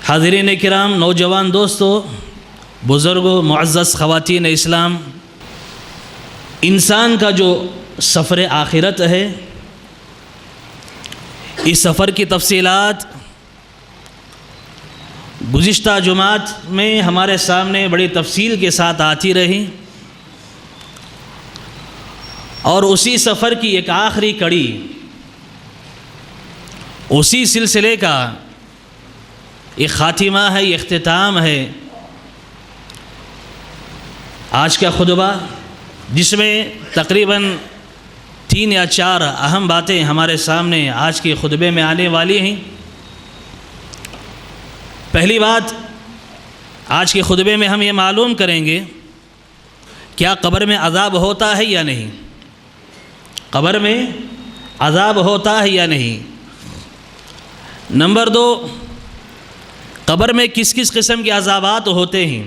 حاضرین کرام، نوجوان دوستو، بزرگوں، معزز خواتین اسلام، انسان کا جو سفر آخرت ہے، اس سفر کی تفصیلات گزشتہ جمعات میں ہمارے سامنے بڑی تفصیل کے ساتھ آتی رہی، اور اسی سفر کی ایک آخری کڑی، اسی سلسلے کا ایک خاتمہ ہے، یہ اختتام ہے آج کا خطبہ، جس میں تقریباً 3 یا 4 اہم باتیں ہمارے سامنے آج کے خطبے میں آنے والی ہیں۔ پہلی بات، آج کے خطبے میں ہم یہ معلوم کریں گے کیا قبر میں عذاب ہوتا ہے یا نہیں، قبر میں عذاب ہوتا ہے یا نہیں۔ نمبر 2، قبر میں کس کس قسم کے عذابات ہوتے ہیں۔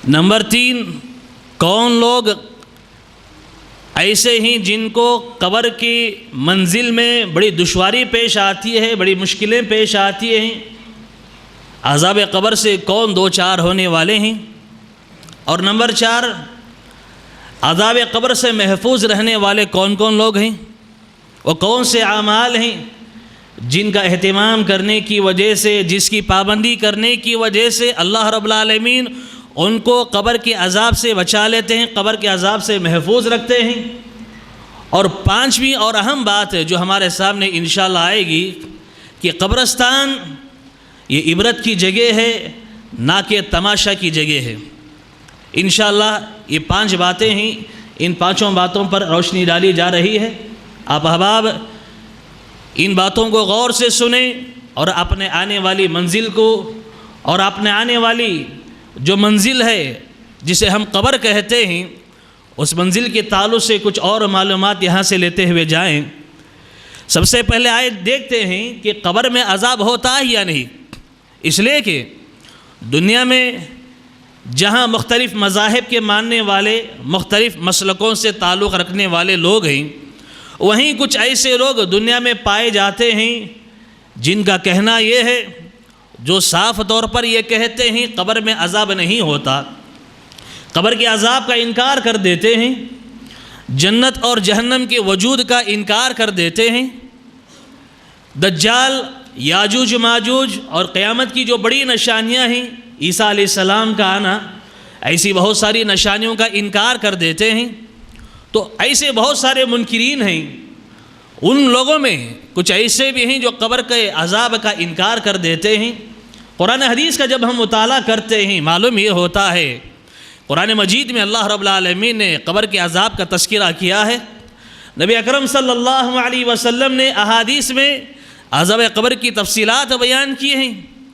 نمبر 3، کون لوگ ایسے ہیں جن کو قبر کی منزل میں بڑی دشواری پیش آتی ہے، بڑی مشکلیں پیش آتی ہیں، عذاب قبر سے کون 2-4 ہونے والے ہیں۔ اور نمبر 4، عذاب قبر سے محفوظ رہنے والے کون کون لوگ ہیں، وہ کون سے اعمال ہیں جن کا اہتمام کرنے کی وجہ سے، جس کی پابندی کرنے کی وجہ سے اللہ رب العالمین ان کو قبر کے عذاب سے بچا لیتے ہیں، قبر کے عذاب سے محفوظ رکھتے ہیں۔ اور 5ویں اور اہم بات جو ہمارے سامنے انشاءاللہ آئے گی کہ قبرستان یہ عبرت کی جگہ ہے، نہ کہ تماشا کی جگہ ہے۔ انشاءاللہ یہ 5 باتیں ہیں، ان 5 باتوں پر روشنی ڈالی جا رہی ہے۔ آپ احباب ان باتوں کو غور سے سنیں، اور اپنے آنے والی منزل کو، اور اپنے آنے والی جو منزل ہے جسے ہم قبر کہتے ہیں، اس منزل کے تعلق سے کچھ اور معلومات یہاں سے لیتے ہوئے جائیں۔ سب سے پہلے آئے دیکھتے ہیں کہ قبر میں عذاب ہوتا ہے یا نہیں۔ اس لیے کہ دنیا میں جہاں مختلف مذاہب کے ماننے والے، مختلف مسلکوں سے تعلق رکھنے والے لوگ ہیں، وہیں کچھ ایسے لوگ دنیا میں پائے جاتے ہیں جن کا کہنا یہ ہے، جو صاف طور پر یہ کہتے ہیں قبر میں عذاب نہیں ہوتا، قبر کے عذاب کا انکار کر دیتے ہیں، جنت اور جہنم کے وجود کا انکار کر دیتے ہیں، دجال، یاجوج ماجوج اور قیامت کی جو بڑی نشانیاں ہیں، عیسیٰ علیہ السلام کا آنا، ایسی بہت ساری نشانیوں کا انکار کر دیتے ہیں۔ تو ایسے بہت سارے منکرین ہیں، ان لوگوں میں کچھ ایسے بھی ہیں جو قبر کے عذاب کا انکار کر دیتے ہیں۔ قرآن حدیث کا جب ہم مطالعہ کرتے ہیں، معلوم یہ ہوتا ہے قرآن مجید میں اللہ رب العالمین نے قبر کے عذاب کا تذکرہ کیا ہے۔ نبی اکرم صلی اللہ علیہ وسلم نے احادیث میں عذاب قبر کی تفصیلات بیان کی ہیں،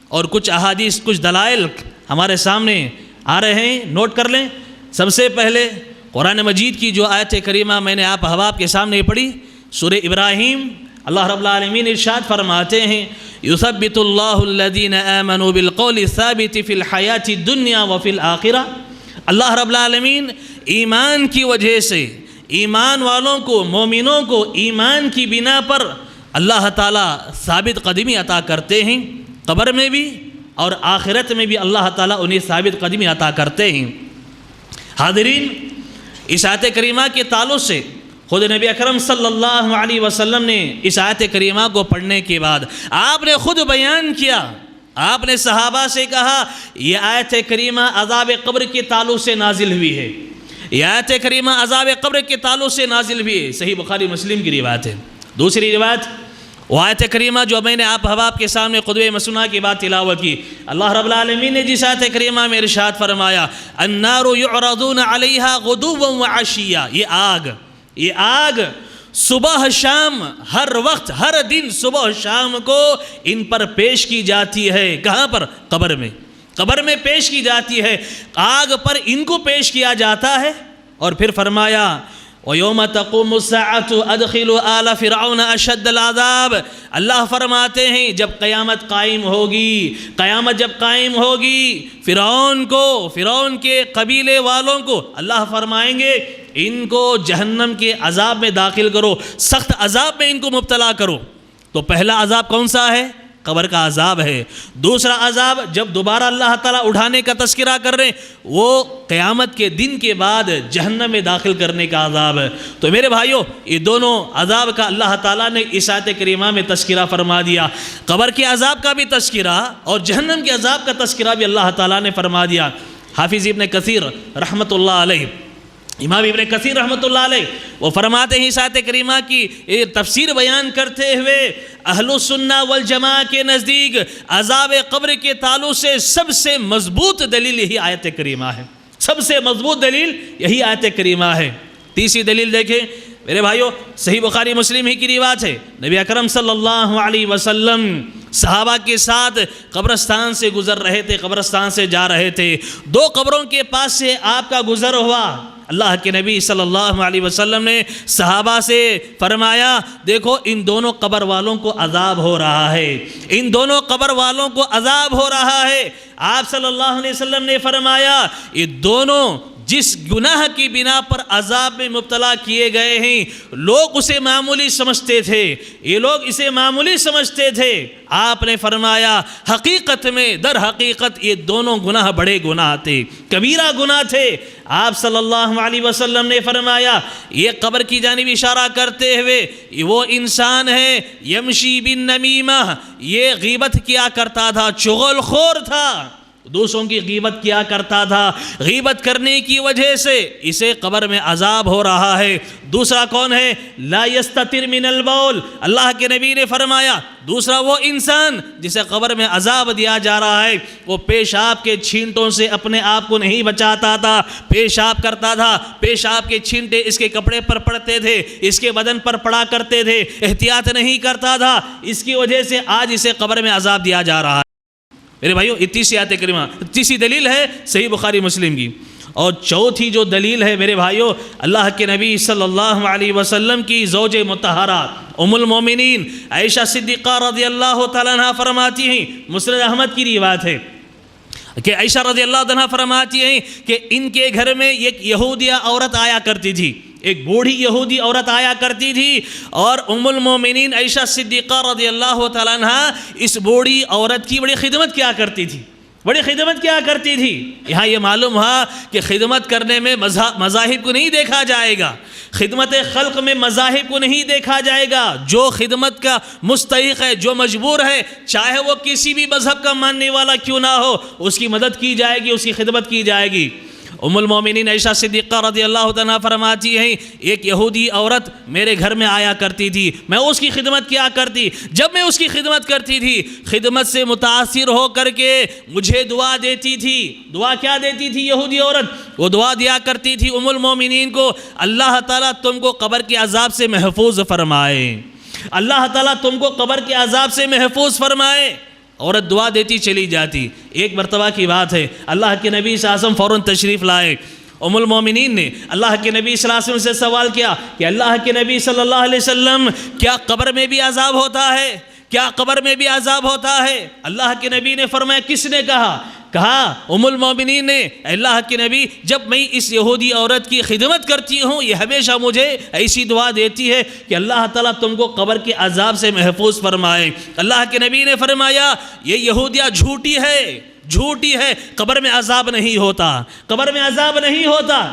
اور کچھ احادیث، کچھ دلائل ہمارے سامنے آ رہے ہیں، نوٹ کر لیں۔ سب سے پہلے قرآن مجید کی جو آیت کریمہ میں نے آپ احباب کے سامنے پڑھی، سورہ ابراہیم، اللہ رب العالمین ارشاد فرماتے ہیں، یثبت اللہ الذین آمنوا بالقول الثابت فی الحیاۃ الدنیا وفی الآخرہ۔ اللہ رب العالمین ایمان کی وجہ سے، ایمان والوں کو، مومنوں کو ایمان کی بنا پر اللہ تعالیٰ ثابت قدمی عطا کرتے ہیں، قبر میں بھی اور آخرت میں بھی اللہ تعالیٰ انہیں ثابت قدمی عطا کرتے ہیں۔ حاضرین، اس آیت کریمہ کے تعلق سے خود نبی اکرم صلی اللہ علیہ وسلم نے اس آیت کریمہ کو پڑھنے کے بعد آپ نے خود بیان کیا، آپ نے صحابہ سے کہا یہ آیت کریمہ عذاب قبر کے تعلق سے نازل ہوئی ہے، یہ آیت کریمہ عذاب قبر کے تعلق سے نازل ہوئی ہے۔ صحیح بخاری مسلم کی روایت ہے۔ دوسری روایت، وہ آیت کریمہ جو میں نے آپ احباب کے سامنے خطبہ مسنہ کے بعد تلاوت کی، اللہ رب العالمین نے جس آیت کریمہ میں ارشاد فرمایا، النار یعرضون علیہا غدوا وعشیا، یہ آگ صبح شام، ہر وقت، ہر دن صبح شام کو ان پر پیش کی جاتی ہے۔ کہاں پر؟ قبر میں، قبر میں پیش کی جاتی ہے، آگ پر ان کو پیش کیا جاتا ہے۔ اور پھر فرمایا وَيَوْمَ تَقُومُ السَّاعَةُ أَدْخِلُوا آلَ فِرْعَوْنَ أَشَدَّ الْعَذَابِ۔ اللہ فرماتے ہیں جب قیامت قائم ہوگی، قیامت جب قائم ہوگی، فرعون کے قبیلے والوں کو اللہ فرمائیں گے ان کو جہنم کے عذاب میں داخل کرو، سخت عذاب میں ان کو مبتلا کرو۔ تو پہلا عذاب کون سا ہے؟ قبر کا عذاب ہے۔ دوسرا عذاب جب دوبارہ اللہ تعالیٰ اٹھانے کا تذکرہ کر رہے ہیں وہ قیامت کے دن کے بعد جہنم میں داخل کرنے کا عذاب ہے۔ تو میرے بھائیوں یہ دونوں عذاب کا اللہ تعالیٰ نے اس آیت کریمہ میں تذکرہ فرما دیا، قبر کے عذاب کا بھی تذکرہ اور جہنم کے عذاب کا تذکرہ بھی اللہ تعالیٰ نے فرما دیا۔ حافظ ابن کثیر رحمۃ اللہ علیہ، امام ابن کثیر رحمۃ اللہ علیہ وہ فرماتے ہیں اس آیت کریمہ کی تفسیر بیان کرتے ہوئے اہل السنہ والجماعہ کے نزدیک عذاب قبر کے تعلق سے سب سے مضبوط دلیل یہی آیت کریمہ ہے، سب سے مضبوط دلیل یہی آیت کریمہ ہے۔ تیسری دلیل دیکھیں میرے بھائیوں، صحیح بخاری مسلم ہی کی روایت ہے، نبی اکرم صلی اللہ علیہ وسلم صحابہ کے ساتھ قبرستان سے گزر رہے تھے، قبرستان سے جا رہے تھے، دو قبروں کے پاس سے آپ کا گزر ہوا۔ اللہ کے نبی صلی اللہ علیہ وسلم نے صحابہ سے فرمایا دیکھو ان دونوں قبر والوں کو عذاب ہو رہا ہے، ان دونوں قبر والوں کو عذاب ہو رہا ہے۔ آپ صلی اللہ علیہ وسلم نے فرمایا یہ دونوں جس گناہ کی بنا پر عذاب میں مبتلا کیے گئے ہیں لوگ اسے معمولی سمجھتے تھے، یہ لوگ اسے معمولی سمجھتے تھے۔ آپ نے فرمایا حقیقت میں در حقیقت یہ دونوں گناہ بڑے گناہ تھے، کبیرہ گناہ تھے۔ آپ صلی اللہ علیہ وسلم نے فرمایا یہ قبر کی جانب اشارہ کرتے ہوئے وہ انسان ہے یمشی بالنمیمہ، یہ غیبت کیا کرتا تھا، چغل خور تھا، دوسروں کی غیبت کیا کرتا تھا، غیبت کرنے کی وجہ سے اسے قبر میں عذاب ہو رہا ہے۔ دوسرا کون ہے؟ لا یستتر من البول، اللہ کے نبی نے فرمایا دوسرا وہ انسان جسے قبر میں عذاب دیا جا رہا ہے وہ پیشاب کے چھینٹوں سے اپنے آپ کو نہیں بچاتا تھا، پیشاب کرتا تھا، پیشاب کے چھینٹے اس کے کپڑے پر پڑتے تھے، اس کے بدن پر پڑا کرتے تھے، احتیاط نہیں کرتا تھا، اس کی وجہ سے آج اسے قبر میں عذاب دیا جا رہا ہے۔ میرے بھائیو یہ تیسری آیت کریمہ، تیسری دلیل ہے صحیح بخاری مسلم کی۔ اور چوتھی جو دلیل ہے میرے بھائیو اللہ کے نبی صلی اللہ علیہ وسلم کی زوج مطہرہ ام المومنین عائشہ صدیقہ رضی اللہ تعالیٰ عنہ فرماتی ہیں، مسند احمد کی روایت ہے کہ عائشہ رضی اللہ عنہ فرماتی ہیں کہ ان کے گھر میں ایک یہودیہ عورت آیا کرتی تھی، ایک بوڑھی یہودی عورت آیا کرتی تھی، اور ام المومنین عائشہ صدیقہ رضی اللہ تعالیٰ عنہ اس بوڑھی عورت کی بڑی خدمت کیا کرتی تھی، بڑی خدمت کیا کرتی تھی۔ یہاں یہ معلوم ہوا کہ خدمت کرنے میں مذاہب کو نہیں دیکھا جائے گا، خدمت خلق میں مذاہب کو نہیں دیکھا جائے گا، جو خدمت کا مستحق ہے، جو مجبور ہے، چاہے وہ کسی بھی مذہب کا ماننے والا کیوں نہ ہو، اس کی مدد کی جائے گی، اس کی خدمت کی جائے گی۔ ام المومنین عائشہ صدیقہ رضی اللہ عنہ فرماتی ہیں ایک یہودی عورت میرے گھر میں آیا کرتی تھی، میں اس کی خدمت کیا کرتی، جب میں اس کی خدمت کرتی تھی خدمت سے متاثر ہو کر کے مجھے دعا دیتی تھی۔ دعا کیا دیتی تھی یہودی عورت؟ وہ دعا دیا کرتی تھی ام المومنین کو اللہ تعالیٰ تم کو قبر کے عذاب سے محفوظ فرمائے، اللہ تعالیٰ تم کو قبر کے عذاب سے محفوظ فرمائے۔ عورت دعا دیتی چلی جاتی۔ ایک مرتبہ کی بات ہے اللہ کے نبی صلی اللہ علیہ وسلم فوراً تشریف لائے، ام المومنین نے اللہ کے نبی صلی اللہ علیہ وسلم سے سوال کیا کہ اللہ کے نبی صلی اللہ علیہ وسلم کیا قبر میں بھی عذاب ہوتا ہے؟ کیا قبر میں بھی عذاب ہوتا ہے؟ اللہ کے نبی نے فرمایا کس نے کہا ام المومنین نے اللہ کے نبی جب میں اس یہودی عورت کی خدمت کرتی ہوں یہ ہمیشہ مجھے ایسی دعا دیتی ہے کہ اللہ تعالیٰ تم کو قبر کے عذاب سے محفوظ فرمائے۔ اللہ کے نبی نے فرمایا یہ یہودیہ جھوٹی ہے، جھوٹی ہے، قبر میں عذاب نہیں ہوتا، قبر میں عذاب نہیں ہوتا،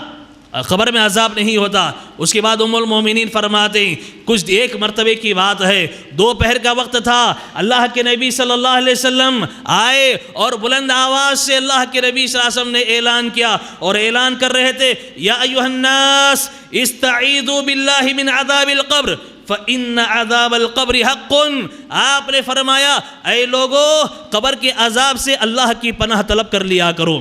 قبر میں عذاب نہیں ہوتا۔ اس کے بعد ام المومنین فرماتے ہیں کچھ ایک مرتبے کی بات ہے، دوپہر کا وقت تھا، اللہ کے نبی صلی اللہ علیہ وسلم آئے اور بلند آواز سے اللہ کے نبی صلی اللہ علیہ وسلم نے اعلان کیا، اور اعلان کر رہے تھے یا ایھا الناس استعیذوا باللہ من عذاب القبر فَإِنَّ عَذَابَ الْقَبْرِ حَقٌّ۔ آپ نے فرمایا اے لوگو قبر کے عذاب سے اللہ کی پناہ طلب کر لیا کرو،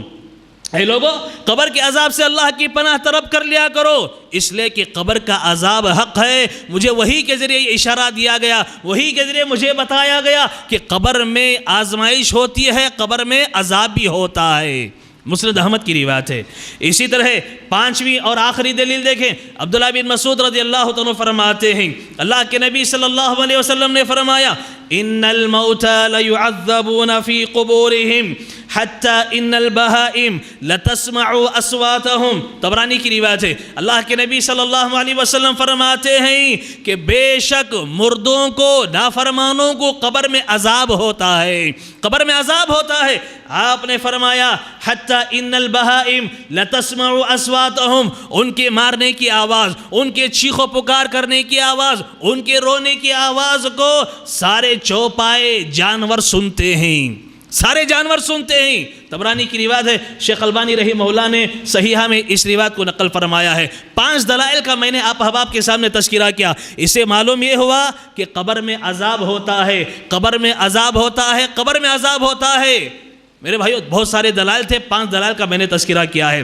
اے لوگو قبر کے عذاب سے اللہ کی پناہ طلب کر لیا کرو، اس لیے کہ قبر کا عذاب حق ہے۔ مجھے وحی کے ذریعے یہ اشارہ دیا گیا، وحی کے ذریعے مجھے بتایا گیا کہ قبر میں آزمائش ہوتی ہے، قبر میں عذاب بھی ہوتا ہے۔ مسند احمد کی روایت ہے۔ اسی طرح پانچویں اور آخری دلیل دیکھیں، عبداللہ بن مسعود رضی اللہ عنہ فرماتے ہیں اللہ کے نبی صلی اللہ علیہ وسلم نے فرمایا ان الموتى ليعذبون في قبورهم حتی ان البہائم لتسمع اصواتہم. طبرانی کی روایت ہے. اللہ کے نبی صلی اللہ علیہ وسلم فرماتے ہیں کہ بے شک مردوں کو، نافرمانوں کو قبر میں عذاب ہوتا ہے، قبر میں عذاب ہوتا ہے. آپ نے فرمایا حتی ان البہائم لتسمع اصواتہم، ان کے مارنے کی آواز، ان کے چیخ و پکار کرنے کی آواز، ان کے رونے کی آواز کو سارے چوپائے جانور سنتے ہیں، سارے جانور سنتے ہیں. طبرانی کی روایت ہے. شیخ البانی رحمہ اللہ نے صحیحہ میں اس روایت کو نقل فرمایا ہے. 5 دلائل کا میں نے آپ احباب کے سامنے تذکرہ کیا. اس سے معلوم یہ ہوا کہ قبر میں عذاب ہوتا ہے، قبر میں عذاب ہوتا ہے، قبر میں عذاب ہوتا ہے. میرے بھائیو بہت سارے دلائل تھے، 5 دلائل کا میں نے تذکرہ کیا ہے.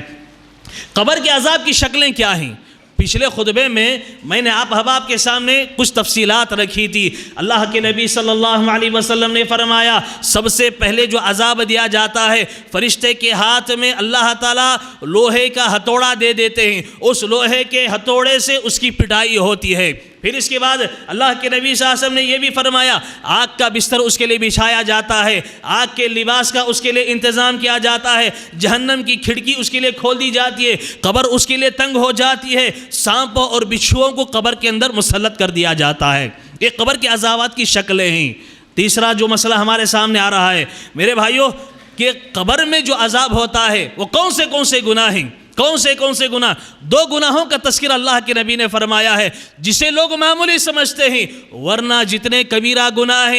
قبر کے عذاب کی شکلیں کیا ہیں؟ پچھلے خطبے میں نے آپ احباب کے سامنے کچھ تفصیلات رکھی تھی. اللہ کے نبی صلی اللہ علیہ وسلم نے فرمایا سب سے پہلے جو عذاب دیا جاتا ہے، فرشتے کے ہاتھ میں اللہ تعالیٰ لوہے کا ہتھوڑا دے دیتے ہیں، اس لوہے کے ہتھوڑے سے اس کی پٹائی ہوتی ہے. پھر اس کے بعد اللہ کے نبی صلی اللہ علیہ وسلم نے یہ بھی فرمایا آگ کا بستر اس کے لیے بچھایا جاتا ہے، آگ کے لباس کا اس کے لیے انتظام کیا جاتا ہے، جہنم کی کھڑکی اس کے لیے کھول دی جاتی ہے، قبر اس کے لیے تنگ ہو جاتی ہے، سانپوں اور بچھوؤں کو قبر کے اندر مسلط کر دیا جاتا ہے. یہ قبر کے عذابات کی شکلیں ہیں. تیسرا جو مسئلہ ہمارے سامنے آ رہا ہے میرے بھائیوں کہ قبر میں جو عذاب ہوتا ہے وہ کون سے گناہ ہیں؟ کون سے گناہ؟ 2 گناہوں کا تذکرہ اللہ کے نبی نے فرمایا ہے جسے لوگ معمولی سمجھتے ہیں، ورنہ جتنے کبیرہ گناہ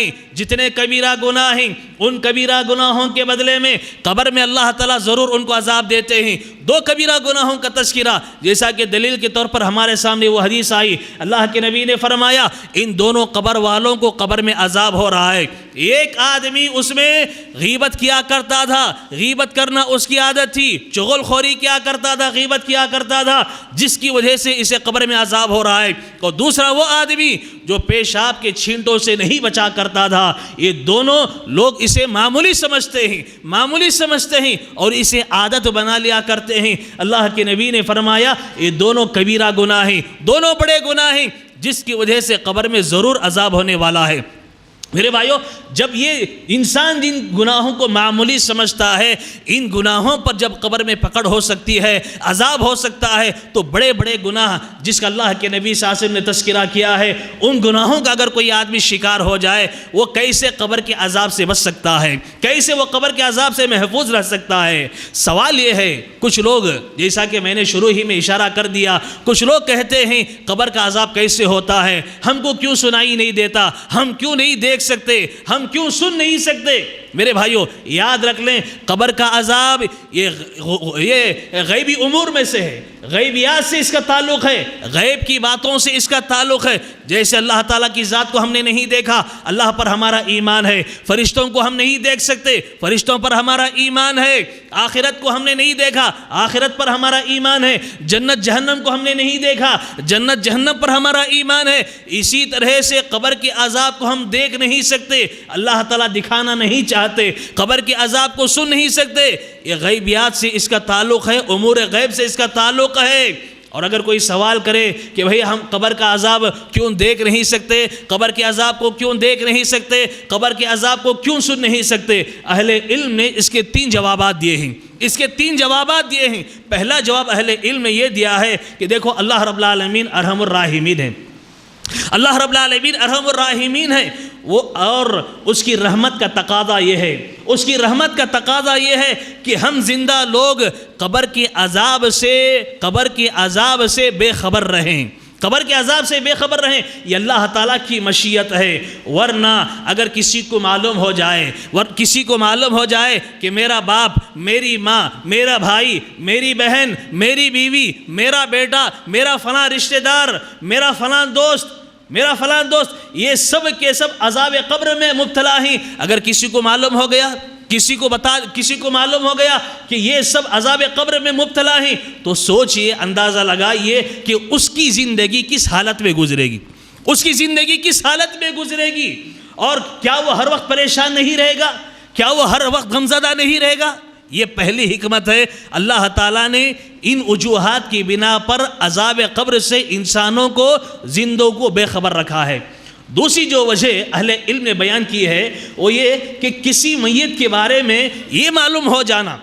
ہیں ان کبیرہ گناہوں کے بدلے میں قبر میں اللہ تعالیٰ ضرور ان کو عذاب دیتے ہیں. 2 کبیرہ گناہوں کا تذکرہ، جیسا کہ دلیل کے طور پر ہمارے سامنے وہ حدیث آئی. اللہ کے نبی نے فرمایا ان دونوں قبر والوں کو قبر میں عذاب ہو رہا ہے. ایک آدمی اس میں غیبت کیا کرتا تھا، غیبت کرنا اس کی عادت تھی، چغل خوری کیا کرتا تھا، غیبت کیا کرتا تھا، جس کی وجہ سے اسے قبر میں عذاب ہو رہا ہے. اور دوسرا وہ آدمی جو پیشاب کے چھینٹوں سے نہیں بچا کرتا تھا. یہ دونوں لوگ اسے معمولی سمجھتے ہیں اور اسے عادت بنا لیا کرتے ہیں. اللہ کے نبی نے فرمایا یہ دونوں کبیرہ گناہ ہیں، دونوں بڑے گناہ ہیں جس کی وجہ سے قبر میں ضرور عذاب ہونے والا ہے. میرے بھائیو جب یہ انسان جن گناہوں کو معمولی سمجھتا ہے، ان گناہوں پر جب قبر میں پکڑ ہو سکتی ہے، عذاب ہو سکتا ہے، تو بڑے بڑے گناہ جس کا اللہ کے نبی صلی اللہ علیہ وسلم نے تذکرہ کیا ہے، ان گناہوں کا اگر کوئی آدمی شکار ہو جائے وہ کیسے قبر کے عذاب سے بچ سکتا ہے، کیسے وہ قبر کے عذاب سے محفوظ رہ سکتا ہے؟ سوال یہ ہے کچھ لوگ، جیسا کہ میں نے شروع ہی میں اشارہ کر دیا، کچھ لوگ کہتے ہیں قبر کا عذاب کیسے ہوتا ہے، ہم کو کیوں سنائی نہیں دیتا، ہم کیوں نہیں دیکھ سکتے، ہم کیوں سن نہیں سکتے؟ میرے بھائیوں یاد رکھ لیں قبر کا عذاب یہ غیبی امور میں سے ہے، غیبیات سے اس کا تعلق ہے، غیب کی باتوں سے اس کا تعلق ہے. جیسے اللہ تعالیٰ کی ذات کو ہم نے نہیں دیکھا، اللہ پر ہمارا ایمان ہے. فرشتوں کو ہم نہیں دیکھ سکتے، فرشتوں پر ہمارا ایمان ہے. آخرت کو ہم نے نہیں دیکھا، آخرت پر ہمارا ایمان ہے. جنت جہنم کو ہم نے نہیں دیکھا، جنت جہنم پر ہمارا ایمان ہے. اسی طرح سے قبر کے عذاب کو ہم دیکھ نہیں سکتے، اللہ تعالیٰ دکھانا نہیں چاہتے، قبر کے عذاب کو سن نہیں سکتے. یہ غیبیات سے اس کا تعلق ہے، امور غیب سے اس کا تعلق ہے. اور اگر کوئی سوال کرے کہ بھئی ہم قبر کا عذاب کیوں دیکھ نہیں سکتے، قبر کے عذاب کو کیوں دیکھ نہیں سکتے، قبر کے عذاب کو کیوں سن نہیں سکتے، اہل علم نے اس کے 3 جوابات دیے ہیں. اس کے 3 جوابات دیے ہیں. پہلا جواب اہل علم نے یہ دیا ہے کہ دیکھو اللہ رب العالمین ارحم الراحمین ہے، اللہ رب العالمین ارحم الراحمین ہے وہ، اور اس کی رحمت کا تقاضا یہ ہے، اس کی رحمت کا تقاضا یہ ہے کہ ہم زندہ لوگ قبر کے عذاب سے بے خبر رہیں، قبر کے عذاب سے بے خبر رہیں. یہ اللہ تعالیٰ کی مشیت ہے. ورنہ اگر کسی کو معلوم ہو جائے کہ میرا باپ، میری ماں، میرا بھائی، میری بہن، میری بیوی، میرا بیٹا، میرا فلاں رشتہ دار، میرا فلاں دوست یہ سب کے سب عذاب قبر میں مبتلا ہیں، اگر کسی کو معلوم ہو گیا کہ یہ سب عذاب قبر میں مبتلا ہیں، تو سوچئے، اندازہ لگائیے کہ اس کی زندگی کس حالت میں گزرے گی، اور کیا وہ ہر وقت پریشان نہیں رہے گا، کیا وہ ہر وقت غمزدہ نہیں رہے گا؟ یہ پہلی حکمت ہے. اللہ تعالیٰ نے ان وجوہات کی بنا پر عذاب قبر سے انسانوں کو، زندوں کو بے خبر رکھا ہے. دوسری جو وجہ اہل علم نے بیان کی ہے وہ یہ کہ کسی میت کے بارے میں یہ معلوم ہو جانا،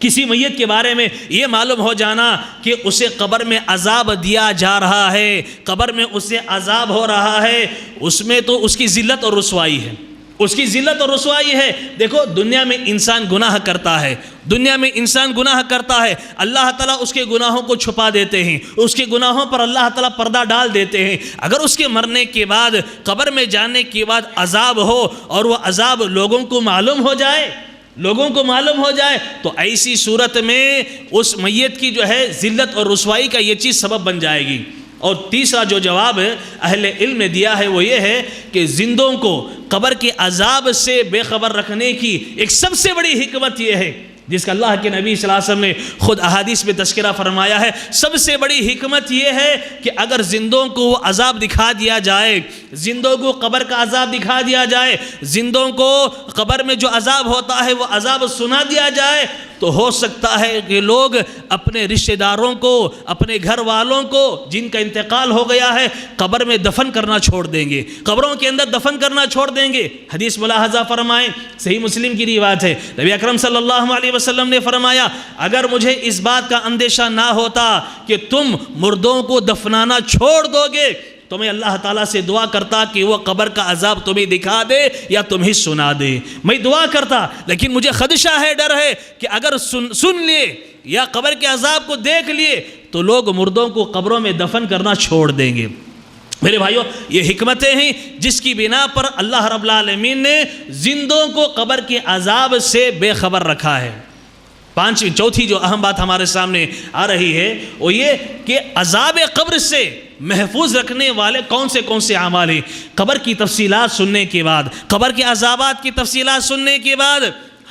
کسی میت کے بارے میں یہ معلوم ہو جانا کہ اسے قبر میں عذاب دیا جا رہا ہے، قبر میں اسے عذاب ہو رہا ہے، اس میں تو اس کی ذلت اور رسوائی ہے، اس کی ذلت اور رسوائی ہے۔ دیکھو دنیا میں انسان گناہ کرتا ہے، دنیا میں انسان گناہ کرتا ہے، اللہ تعالیٰ اس کے گناہوں کو چھپا دیتے ہیں، اس کے گناہوں پر اللہ تعالیٰ پردہ ڈال دیتے ہیں۔ اگر اس کے مرنے کے بعد، قبر میں جانے کے بعد عذاب ہو اور وہ عذاب لوگوں کو معلوم ہو جائے، لوگوں کو معلوم ہو جائے، تو ایسی صورت میں اس میت کی جو ہے ذلت اور رسوائی کا یہ چیز سبب بن جائے گی۔ اور تیسرا جو جواب اہل علم نے دیا ہے وہ یہ ہے کہ زندوں کو قبر کے عذاب سے بے خبر رکھنے کی ایک سب سے بڑی حکمت یہ ہے، جس کا اللہ کے نبی صلی اللہ علیہ وسلم نے خود احادیث میں تذکرہ فرمایا ہے۔ سب سے بڑی حکمت یہ ہے کہ اگر زندوں کو وہ عذاب دکھا دیا جائے، زندوں کو قبر کا عذاب دکھا دیا جائے، زندوں کو قبر میں جو عذاب ہوتا ہے وہ عذاب سنا دیا جائے، تو ہو سکتا ہے کہ لوگ اپنے رشتہ داروں کو، اپنے گھر والوں کو جن کا انتقال ہو گیا ہے قبر میں دفن کرنا چھوڑ دیں گے، قبروں کے اندر دفن کرنا چھوڑ دیں گے۔ حدیث ملاحظہ فرمائیں، صحیح مسلم کی روایت ہے، نبی اکرم صلی اللہ علیہ وسلم نے فرمایا اگر مجھے اس بات کا اندیشہ نہ ہوتا کہ تم مردوں کو دفنانا چھوڑ دو گے تو میں اللہ تعالیٰ سے دعا کرتا کہ وہ قبر کا عذاب تمہیں دکھا دے یا تمہیں سنا دے، میں دعا کرتا، لیکن مجھے خدشہ ہے، ڈر ہے کہ اگر سن لیے یا قبر کے عذاب کو دیکھ لیے تو لوگ مردوں کو قبروں میں دفن کرنا چھوڑ دیں گے۔ میرے بھائیو، یہ حکمتیں ہیں جس کی بنا پر اللہ رب العالمین نے زندوں کو قبر کے عذاب سے بے خبر رکھا ہے۔ چوتھی جو اہم بات ہمارے سامنے آ رہی ہے وہ یہ کہ عذاب قبر سے محفوظ رکھنے والے کون سے اعمال ہیں۔ قبر کی تفصیلات سننے کے بعد، قبر کے عذابات کی تفصیلات سننے کے بعد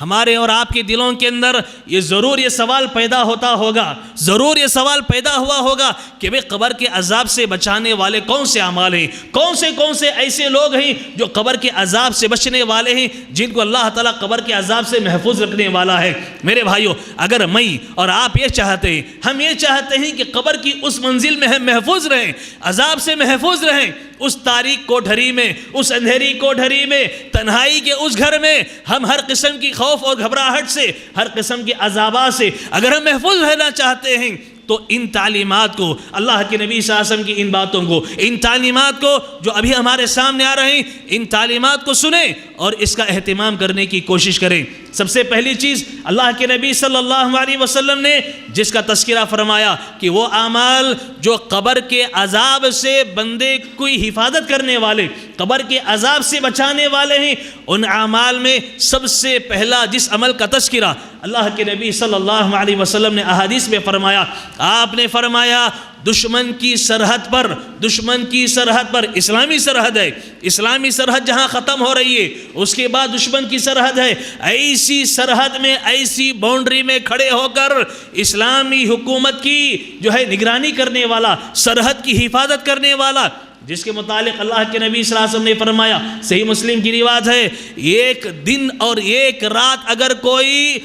ہمارے اور آپ کے دلوں کے اندر ضرور یہ سوال پیدا ہوتا ہوگا، ضرور یہ سوال پیدا ہوا ہوگا کہ بھئی قبر کے عذاب سے بچانے والے کون سے اعمال ہیں، کون سے ایسے لوگ ہیں جو قبر کے عذاب سے بچنے والے ہیں، جن کو اللہ تعالیٰ قبر کے عذاب سے محفوظ رکھنے والا ہے۔ میرے بھائیو، اگر میں اور آپ یہ چاہتے ہیں، ہم یہ چاہتے ہیں کہ قبر کی اس منزل میں ہم محفوظ رہیں، عذاب سے محفوظ رہیں، اس تاریک کوٹھری میں، اس اندھیری کوٹھری میں، تنہائی کے اس گھر میں ہم ہر قسم کی خوف اور گھبراہٹ سے، ہر قسم کے عذابات سے اگر ہم محفوظ رہنا چاہتے ہیں تو ان تعلیمات کو، اللہ کے نبی صلی اللہ علیہ وسلم کی ان باتوں کو، ان تعلیمات کو جو ابھی ہمارے سامنے آ رہے ہیں، ان تعلیمات کو سنیں اور اس کا اہتمام کرنے کی کوشش کریں۔ سب سے پہلی چیز اللہ کے نبی صلی اللہ علیہ وسلم نے جس کا تذکرہ فرمایا کہ وہ اعمال جو قبر کے عذاب سے بندے کوئی حفاظت کرنے والے، قبر کے عذاب سے بچانے والے ہیں، ان اعمال میں سب سے پہلا جس عمل کا تذکرہ اللہ کے نبی صلی اللہ علیہ وسلم نے احادیث میں فرمایا، آپ نے فرمایا دشمن کی سرحد پر اسلامی سرحد ہے، اسلامی سرحد جہاں ختم ہو رہی ہے اس کے بعد دشمن کی سرحد ہے، ایسی سرحد میں، ایسی باؤنڈری میں کھڑے ہو کر اسلامی حکومت کی جو ہے نگرانی کرنے والا، سرحد کی حفاظت کرنے والا، جس کے متعلق اللہ کے نبی صلی اللہ علیہ وسلم نے فرمایا، صحیح مسلم کی روایت ہے، ایک دن اور ایک رات اگر کوئی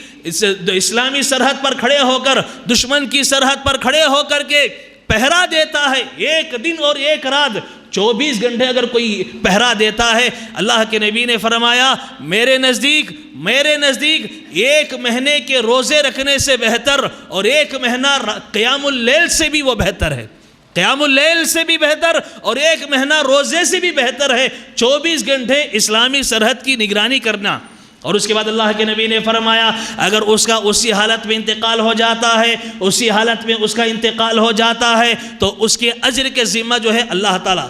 اسلامی سرحد پر کھڑے ہو کر، دشمن کی سرحد پر کھڑے ہو کر کے پہرا دیتا ہے، ایک دن اور ایک رات 24 گھنٹے اگر کوئی پہرا دیتا ہے، اللہ کے نبی نے فرمایا میرے نزدیک ایک مہینے کے روزے رکھنے سے بہتر اور ایک مہینہ قیام اللیل سے بھی وہ بہتر ہے، قیام اللیل سے بھی بہتر اور ایک مہینہ روزے سے بھی بہتر ہے 24 گھنٹے اسلامی سرحد کی نگرانی کرنا۔ اور اس کے بعد اللہ کے نبی نے فرمایا اگر اس کا اسی حالت میں انتقال ہو جاتا ہے، اسی حالت میں اس کا انتقال ہو جاتا ہے تو اس کے اجر کے ذمہ جو ہے اللہ تعالیٰ،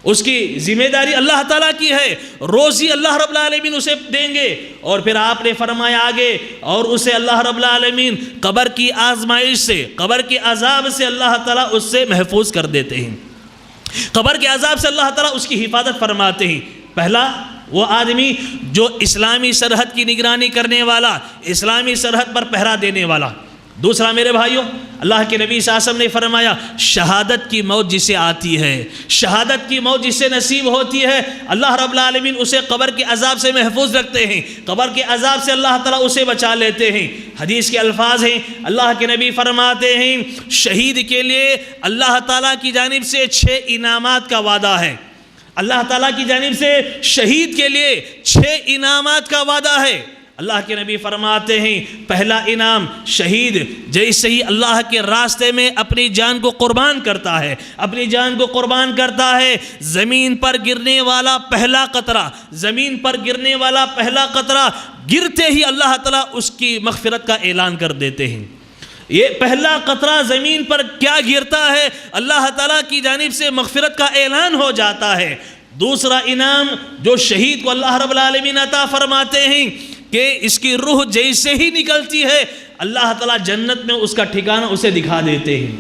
اس کی ذمہ داری اللہ تعالیٰ کی ہے، روزی اللہ رب العالمین اسے دیں گے۔ اور پھر آپ نے فرمایا آگے، اور اسے اللہ رب العالمین قبر کی آزمائش سے، قبر کے عذاب سے اللہ تعالیٰ اس سے محفوظ کر دیتے ہیں، قبر کے عذاب سے اللہ تعالیٰ اس کی حفاظت فرماتے ہیں۔ پہلا وہ آدمی جو اسلامی سرحد کی نگرانی کرنے والا، اسلامی سرحد پر پہرا دینے والا۔ دوسرا میرے بھائیوں، اللہ کے نبی صلی اللہ علیہ وسلم نے فرمایا شہادت کی موت جسے آتی ہے، شہادت کی موت جسے نصیب ہوتی ہے، اللہ رب العالمین اسے قبر کے عذاب سے محفوظ رکھتے ہیں، قبر کے عذاب سے اللہ تعالیٰ اسے بچا لیتے ہیں۔ حدیث کے الفاظ ہیں، اللہ کے نبی فرماتے ہیں شہید کے لیے اللہ تعالیٰ کی جانب سے 6 انعامات کا وعدہ ہے، اللہ تعالیٰ کی جانب سے شہید کے لیے 6 انعامات کا وعدہ ہے۔ اللہ کے نبی فرماتے ہیں پہلا انعام شہید جیسے ہی اللہ کے راستے میں اپنی جان کو قربان کرتا ہے، اپنی جان کو قربان کرتا ہے، زمین پر گرنے والا پہلا قطرہ، زمین پر گرنے والا پہلا قطرہ گرتے ہی اللہ تعالیٰ اس کی مغفرت کا اعلان کر دیتے ہیں۔ یہ پہلا قطرہ زمین پر کیا گرتا ہے، اللہ تعالیٰ کی جانب سے مغفرت کا اعلان ہو جاتا ہے۔ دوسرا انعام جو شہید کو اللہ رب العالمین عطا فرماتے ہیں کہ اس کی روح جیسے ہی نکلتی ہے اللہ تعالیٰ جنت میں اس کا ٹھکانہ اسے دکھا دیتے ہیں،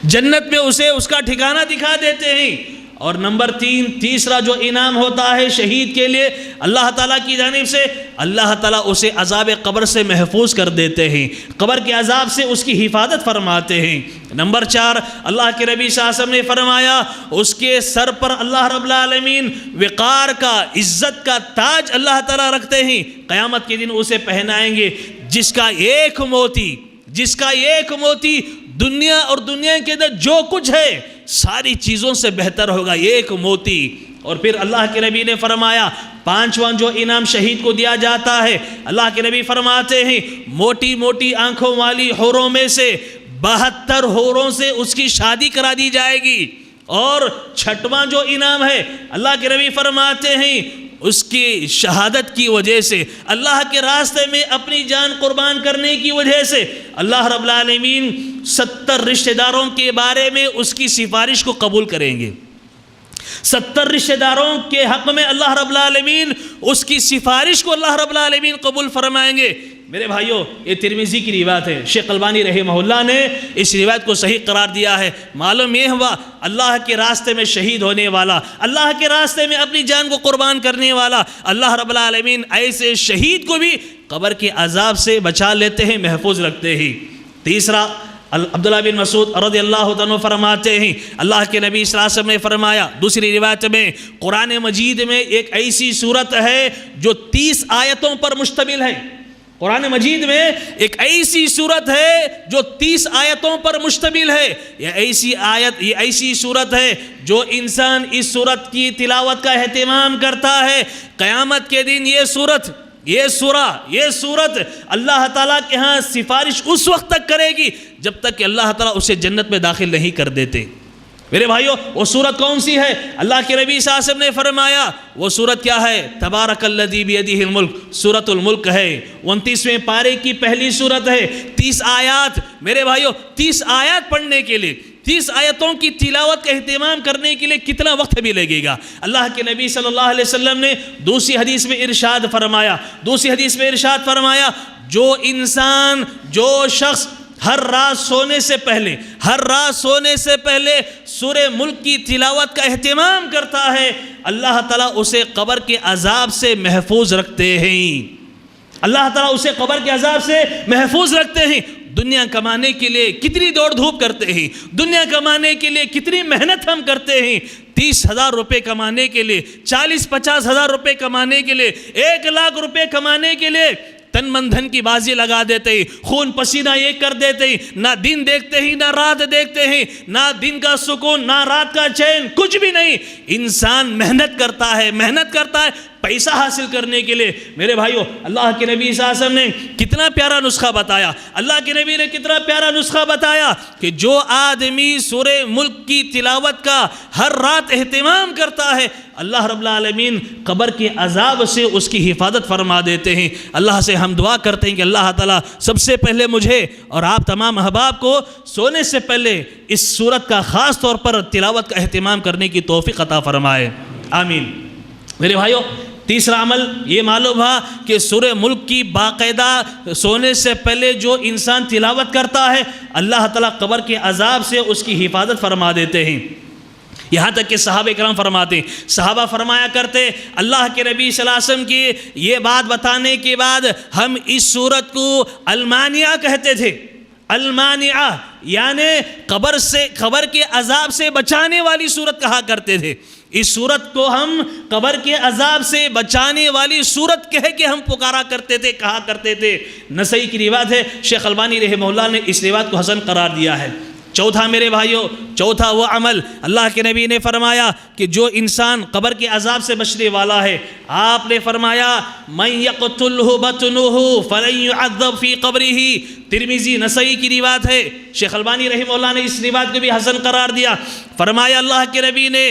جنت میں اسے اس کا ٹھکانہ دکھا دیتے ہیں۔ اور نمبر 3 تیسرا جو انعام ہوتا ہے شہید کے لیے اللہ تعالیٰ کی جانب سے، اللہ تعالیٰ اسے عذاب قبر سے محفوظ کر دیتے ہیں، قبر کے عذاب سے اس کی حفاظت فرماتے ہیں۔ نمبر 4 اللہ کے نبی صلی اللہ علیہ وسلم نے فرمایا اس کے سر پر اللہ رب العالمین وقار کا، عزت کا تاج اللہ تعالیٰ رکھتے ہیں، قیامت کے دن اسے پہنائیں گے جس کا ایک موتی دنیا اور دنیا کے اندر جو کچھ ہے ساری چیزوں سے بہتر ہوگا، ایک موتی۔ اور پھر اللہ کے نبی نے فرمایا 5واں جو انعام شہید کو دیا جاتا ہے، اللہ کے نبی فرماتے ہیں موٹی موٹی آنکھوں والی حوروں میں سے 72 حوروں سے اس کی شادی کرا دی جائے گی۔ اور 6واں جو انعام ہے اللہ کے نبی فرماتے ہیں اس کی شہادت کی وجہ سے، اللہ کے راستے میں اپنی جان قربان کرنے کی وجہ سے اللہ رب العالمین 70 رشتہ داروں کے بارے میں اس کی سفارش کو قبول کریں گے۔ 70 رشتہ داروں کے حق میں اللہ رب العالمین اس کی سفارش کو اللہ رب العالمین قبول فرمائیں گے۔ میرے بھائیوں یہ ترمذی کی روایت ہے، شیخ البانی رحمہ اللہ نے اس روایت کو صحیح قرار دیا ہے۔ معلوم یہ ہوا اللہ کے راستے میں شہید ہونے والا، اللہ کے راستے میں اپنی جان کو قربان کرنے والا، اللہ رب العالمین ایسے شہید کو بھی قبر کے عذاب سے بچا لیتے ہیں، محفوظ رکھتے ہیں۔ تیسرا عبداللہ بن مسعود رضی اللہ عنہ فرماتے ہیں اللہ کے نبی صلی اللہ علیہ وسلم نے فرمایا دوسری روایت میں قرآن مجید میں ایک ایسی صورت ہے جو 30 آیتوں پر مشتمل ہے۔ قرآن مجید میں ایک ایسی صورت ہے جو 30 آیتوں پر مشتمل ہے۔ یہ ایسی صورت ہے جو انسان اس صورت کی تلاوت کا اہتمام کرتا ہے، قیامت کے دن یہ سورت اللہ تعالیٰ کے ہاں سفارش اس وقت تک کرے گی جب تک کہ اللہ تعالیٰ اسے جنت میں داخل نہیں کر دیتے۔ میرے بھائیو وہ سورت کون سی ہے؟ اللہ کے نبی صلی اللہ علیہ وسلم نے فرمایا وہ سورت کیا ہے؟ تبارک الذی بیدہ الملک، سورۃ الملک ہے، 29ویں پارے کی پہلی سورت ہے، 30 آیات۔ میرے بھائیو 30 آیات پڑھنے کے لیے، 30 آیتوں کی تلاوت کا اہتمام کرنے کے لیے کتنا وقت بھی لگے گا؟ اللہ کے نبی صلی اللہ علیہ وسلم نے دوسری حدیث میں ارشاد فرمایا جو شخص ہر رات سونے سے پہلے سورہ ملک کی تلاوت کا اہتمام کرتا ہے اللہ تعالیٰ اسے قبر کے عذاب سے محفوظ رکھتے ہیں۔ اللہ تعالیٰ اسے قبر کے عذاب سے محفوظ رکھتے ہیں۔ دنیا کمانے کے لیے کتنی دوڑ دھوپ کرتے ہیں، دنیا کمانے کے لیے کتنی محنت ہم کرتے ہیں، 30,000 روپے کمانے کے لیے، 40-50 ہزار روپے کمانے کے لیے، 1 لاکھ روپے کمانے کے لیے تن من دھن کی بازی لگا دیتے ہیں، خون پسینہ یہ کر دیتے ہیں، نہ دن دیکھتے ہیں نہ رات دیکھتے ہیں، نہ دن کا سکون نہ رات کا چین، کچھ بھی نہیں۔ انسان محنت کرتا ہے پیسہ حاصل کرنے کے لیے۔ میرے بھائیو اللہ کے نبی صلی اللہ علیہ وسلم نے کتنا پیارا نسخہ بتایا، اللہ کے نبی نے کتنا پیارا نسخہ بتایا کہ جو آدمی سورہ ملک کی تلاوت کا ہر رات اہتمام کرتا ہے اللہ رب العالمین قبر کے عذاب سے اس کی حفاظت فرما دیتے ہیں۔ اللہ سے ہم دعا کرتے ہیں کہ اللہ تعالیٰ سب سے پہلے مجھے اور آپ تمام احباب کو سونے سے پہلے اس سورت کا خاص طور پر تلاوت کا اہتمام کرنے کی توفیق عطا فرمائے، آمین۔ میرے بھائیو تیسرا عمل یہ معلوم ہوا کہ سورہ ملک کی باقاعدہ سونے سے پہلے جو انسان تلاوت کرتا ہے اللہ تعالیٰ قبر کے عذاب سے اس کی حفاظت فرما دیتے ہیں۔ یہاں تک کہ صحابہ کرام فرماتے ہیں، صحابہ فرمایا کرتے اللہ کے نبی صلی اللہ علیہ وسلم کی یہ بات بتانے کے بعد ہم اس سورت کو المانعہ کہتے تھے۔ المانعہ یعنی قبر کے عذاب سے بچانے والی سورت کہا کرتے تھے۔ اس سورت کو ہم قبر کے عذاب سے بچانے والی سورت کہہ کے ہم پکارا کرتے تھے، کہا کرتے تھے۔ نسائی کی روایت ہے، شیخ البانی رحمہ اللہ نے اس روایت کو حسن قرار دیا ہے۔ چوتھا میرے بھائیوں، چوتھا وہ عمل اللہ کے نبی نے فرمایا کہ جو انسان قبر کے عذاب سے بچنے والا ہے، آپ نے فرمایا مَن يَقْتُلْهُ بَطْنُهُ فَلَن يُعَذَّبْ فِي قَبْرِهِ، ترمذی نسائی کی روایت ہے۔ شیخ البانی رحمہ اللہ نے اس روایت کو بھی حسن قرار دیا۔ فرمایا اللہ کے نبی نے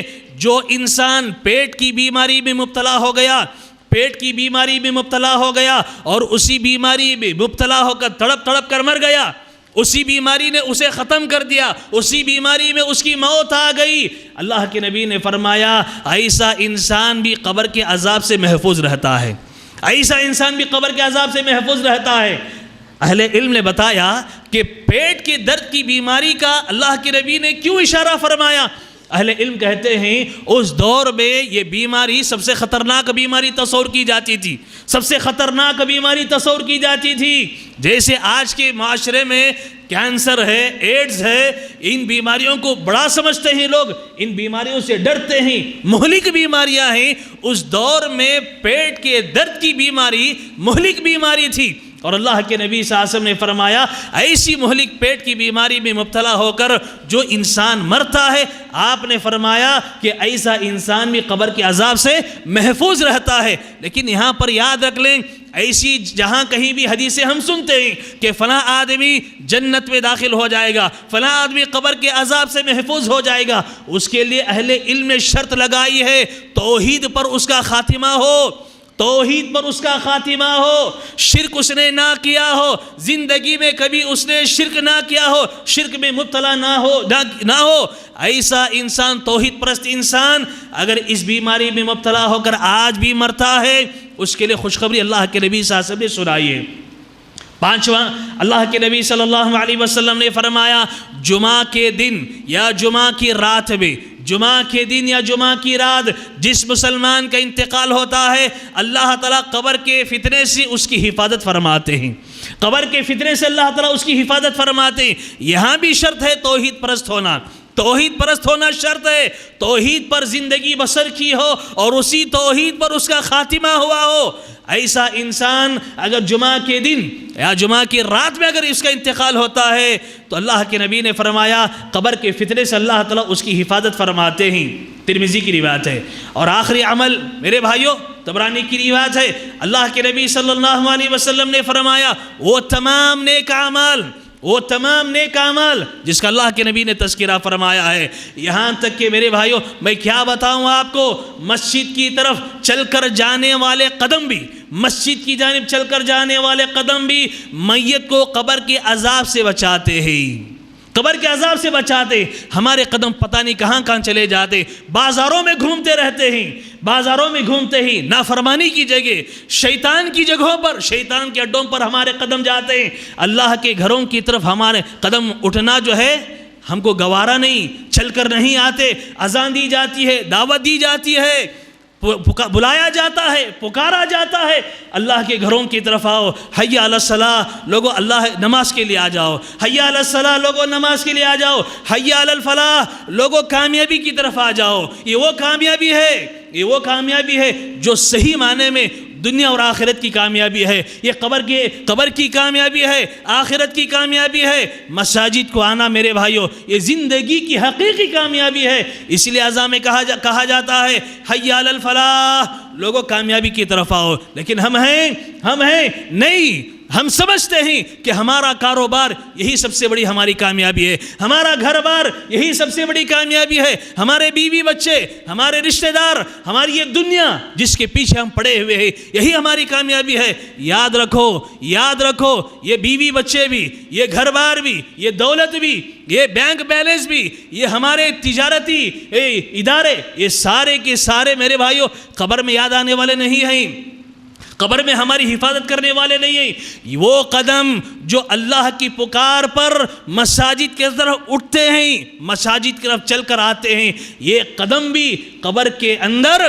جو انسان پیٹ کی بیماری میں مبتلا ہو گیا، پیٹ کی بیماری میں مبتلا ہو گیا اور اسی بیماری میں مبتلا ہو کر تڑپ تڑپ کر مر گیا، اسی بیماری نے اسے ختم کر دیا، اسی بیماری میں اس کی موت آ گئی، اللہ کے نبی نے فرمایا ایسا انسان بھی قبر کے عذاب سے محفوظ رہتا ہے، ایسا انسان بھی قبر کے عذاب سے محفوظ رہتا ہے۔ اہل علم نے بتایا کہ پیٹ کے درد کی بیماری کا اللہ کے نبی نے کیوں اشارہ فرمایا؟ اہل علم کہتے ہیں اس دور میں یہ بیماری سب سے خطرناک بیماری تصور کی جاتی تھی، سب سے خطرناک بیماری تصور کی جاتی تھی۔ جیسے آج کے معاشرے میں کینسر ہے، ایڈز ہے، ان بیماریوں کو بڑا سمجھتے ہیں لوگ، ان بیماریوں سے ڈرتے ہیں، مہلک بیماریاں ہیں، اس دور میں پیٹ کے درد کی بیماری مہلک بیماری تھی، اور اللہ کے نبی صلی اللہ علیہ وسلم نے فرمایا ایسی مہلک پیٹ کی بیماری میں مبتلا ہو کر جو انسان مرتا ہے، آپ نے فرمایا کہ ایسا انسان بھی قبر کے عذاب سے محفوظ رہتا ہے۔ لیکن یہاں پر یاد رکھ لیں، ایسی جہاں کہیں بھی حدیثیں ہم سنتے ہیں کہ فلاں آدمی جنت میں داخل ہو جائے گا، فلاں آدمی قبر کے عذاب سے محفوظ ہو جائے گا، اس کے لیے اہل علم نے شرط لگائی ہے توحید پر اس کا خاتمہ ہو، توحید پر اس کا خاتمہ ہو، شرک اس نے نہ کیا ہو، زندگی میں کبھی اس نے شرک نہ کیا ہو، شرک میں مبتلا نہ ہو۔ ایسا انسان، توحید پرست انسان اگر اس بیماری میں مبتلا ہو کر آج بھی مرتا ہے، اس کے لیے خوشخبری اللہ کے نبی صلی اللہ علیہ وسلم نے سنائی ہے۔ پانچواں، اللہ کے نبی صلی اللہ علیہ وسلم نے فرمایا جمعہ کے دن یا جمعہ کی رات میں، جمعہ کے دن یا جمعہ کی رات جس مسلمان کا انتقال ہوتا ہے، اللہ تعالیٰ قبر کے فتنے سے اس کی حفاظت فرماتے ہیں، قبر کے فتنے سے اللہ تعالیٰ اس کی حفاظت فرماتے ہیں۔ یہاں بھی شرط ہے توحید پرست ہونا، توحید پرست ہونا شرط ہے، توحید پر زندگی بسر کی ہو اور اسی توحید پر اس کا خاتمہ ہوا ہو۔ ایسا انسان اگر جمعہ کے دن یا جمعہ کی رات میں اگر اس کا انتقال ہوتا ہے تو اللہ کے نبی نے فرمایا قبر کے فتنے سے اللہ تعالیٰ اس کی حفاظت فرماتے ہیں، ترمذی کی روایت ہے۔ اور آخری عمل میرے بھائیوں، طبرانی کی روایت ہے، اللہ کے نبی صلی اللہ علیہ وسلم نے فرمایا وہ تمام نیک اعمال، وہ تمام نیک اعمال جس کا اللہ کے نبی نے تذکرہ فرمایا ہے، یہاں تک کہ میرے بھائیوں میں کیا بتاؤں آپ کو، مسجد کی طرف چل کر جانے والے قدم بھی، مسجد کی جانب چل کر جانے والے قدم بھی میت کو قبر کے عذاب سے بچاتے ہیں، قبر کے عذاب سے بچاتے۔ ہمارے قدم پتہ نہیں کہاں کہاں چلے جاتے، بازاروں میں گھومتے رہتے ہیں، بازاروں میں گھومتے ہی نافرمانی کی جگہ، شیطان کی جگہوں پر، شیطان کے اڈوں پر ہمارے قدم جاتے ہیں۔ اللہ کے گھروں کی طرف ہمارے قدم اٹھنا جو ہے ہم کو گوارا نہیں، چل کر نہیں آتے، اذان دی جاتی ہے، دعوت دی جاتی ہے، بلایا جاتا ہے، پکارا جاتا ہے اللہ کے گھروں کی طرف آؤ، حی علی الصلاۃ، لوگو اللہ نماز کے لیے آ جاؤ، حی علی الصلاۃ، لوگو نماز کے لیے آ جاؤ، حی علی الفلاح، لوگو کامیابی کی طرف آ جاؤ۔ یہ وہ کامیابی ہے، یہ وہ کامیابی ہے جو صحیح معنی میں دنیا اور آخرت کی کامیابی ہے، یہ قبر کی کامیابی ہے، آخرت کی کامیابی ہے۔ مساجد کو آنا میرے بھائیوں یہ زندگی کی حقیقی کامیابی ہے، اس لیے اذان میں کہا جاتا ہے حی علی الفلاح، لوگوں کامیابی کی طرف آؤ۔ لیکن ہم ہیں نہیں، ہم سمجھتے ہیں کہ ہمارا کاروبار یہی سب سے بڑی ہماری کامیابی ہے، ہمارا گھر بار یہی سب سے بڑی کامیابی ہے، ہمارے بیوی بچے، ہمارے رشتہ دار، ہماری یہ دنیا جس کے پیچھے ہم پڑے ہوئے ہیں یہی ہماری کامیابی ہے۔ یاد رکھو یہ بیوی بچے بھی، یہ گھر بار بھی، یہ دولت بھی، یہ بینک بیلنس بھی، یہ ہمارے تجارتی ادارے، یہ سارے کے سارے میرے بھائیوں قبر میں یاد آنے والے نہیں ہیں، قبر میں ہماری حفاظت کرنے والے نہیں ہیں۔ وہ قدم جو اللہ کی پکار پر مساجد کی طرف اٹھتے ہیں، مساجد کی طرف چل کر آتے ہیں، یہ قدم بھی قبر کے اندر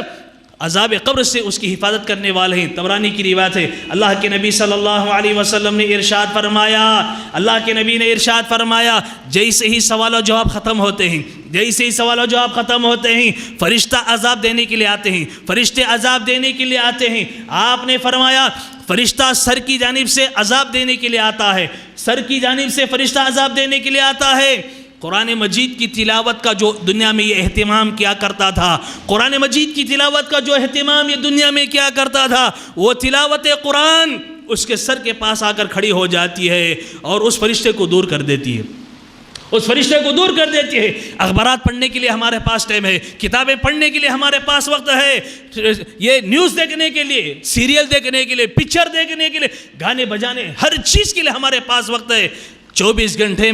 عذاب قبر سے اس کی حفاظت کرنے والے ہیں۔ طبرانی کی روایت ہے، اللہ کے نبی صلی اللہ علیہ وسلم نے ارشاد فرمایا، اللہ کے نبی نے ارشاد فرمایا جیسے ہی سوال و جواب ختم ہوتے ہیں، جیسے ہی سوال و جواب ختم ہوتے ہیں فرشتہ عذاب دینے کے لیے آتے ہیں، فرشتے عذاب دینے کے لیے آتے ہیں۔ آپ نے فرمایا فرشتہ سر کی جانب سے عذاب دینے کے لیے آتا ہے، سر کی جانب سے فرشتہ عذاب دینے کے لیے آتا ہے۔ قرآن مجید کی تلاوت کا جو دنیا میں یہ اہتمام کیا کرتا تھا، قرآن مجید کی تلاوت کا جو اہتمام یہ دنیا میں کیا کرتا تھا، وہ تلاوت قرآن اس کے سر کے پاس آ کر کھڑی ہو جاتی ہے اور اس فرشتے کو دور کر دیتی ہے، اس فرشتے کو دور کر دیتی ہے۔ اخبارات پڑھنے کے لیے ہمارے پاس ٹائم ہے، کتابیں پڑھنے کے لیے ہمارے پاس وقت ہے، یہ نیوز دیکھنے کے لیے، سیریل دیکھنے کے لیے، پکچر دیکھنے کے لیے، گانے بجانے، ہر چیز کے لیے ہمارے پاس وقت ہے۔ 24 گھنٹے